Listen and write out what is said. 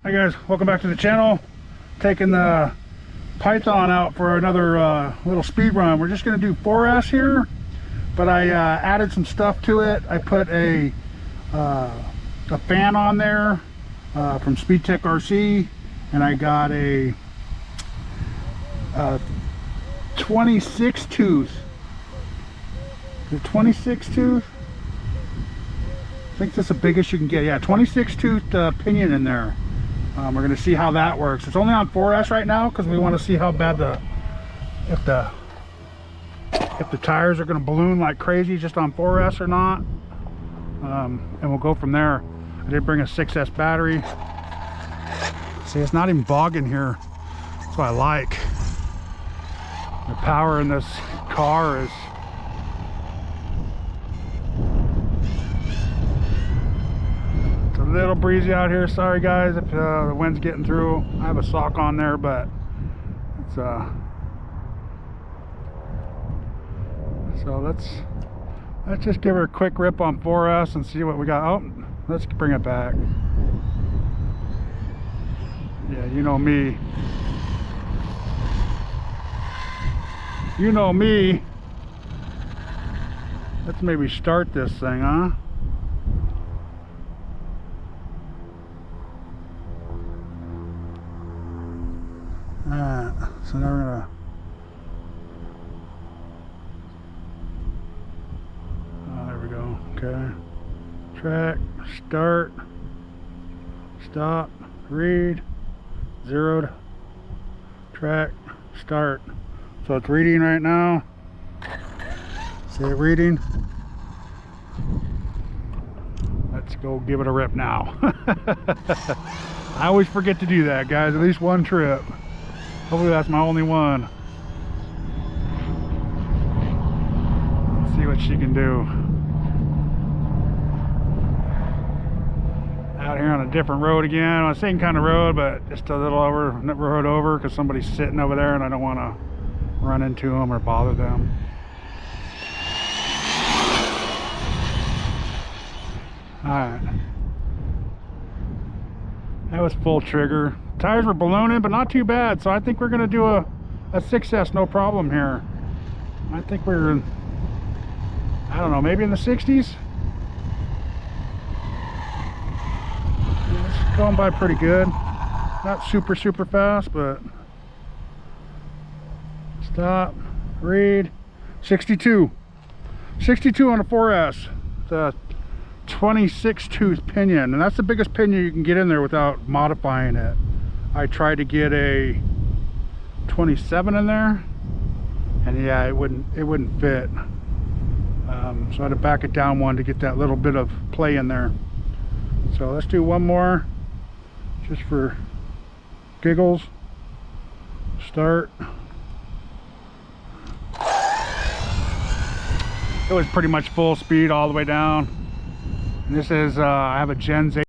Hi guys, welcome back to the channel. Taking the Python out for another little speed run. We're just going to do 4S here, but I added some stuff to it. I put a fan on there from SpeedTek RC, and I got a 26 tooth. The 26 tooth? I think that's the biggest you can get. Yeah, 26 tooth pinion in there. We're going to see how that works. It's only on 4S right now because we want to see how bad if the tires are going to balloon like crazy just on 4S or not, and we'll go from there. I did bring a 6S battery. See, it's not even bogging here. That's what I like. The power in this car is a little breezy out here. Sorry guys if the wind's getting through. I have a sock on there, but it's so let's just give her a quick rip on 4S and see what we got. Oh, let's bring it back. Yeah, you know me. You know me. Let's maybe start this thing, huh? Alright, so now we're gonna there we go. Okay, track, start, stop, read, zeroed, track, start. So it's reading right now. See it reading? Let's go give it a rip now. I always forget to do that, guys, at least one trip. Hopefully that's my only one. Let's see what she can do. Out here on a different road again, on the same kind of road, but just a little road over because somebody's sitting over there and I don't want to run into them or bother them. Alright. That was full trigger. Tires were ballooning, but not too bad. So I think we're going to do a 6S, no problem here. I think we're in, I don't know, maybe in the 60s. It's going by pretty good. Not super fast, but stop, read, 62. 62 on a 4S. The 26 tooth pinion, and that's the biggest pinion you can get in there without modifying it. I tried to get a 27 in there, and yeah, it wouldn't fit. So I had to back it down one to get that little bit of play in there. So let's do one more just for giggles. Start. It was pretty much full speed all the way down. And this is I have a Gen Z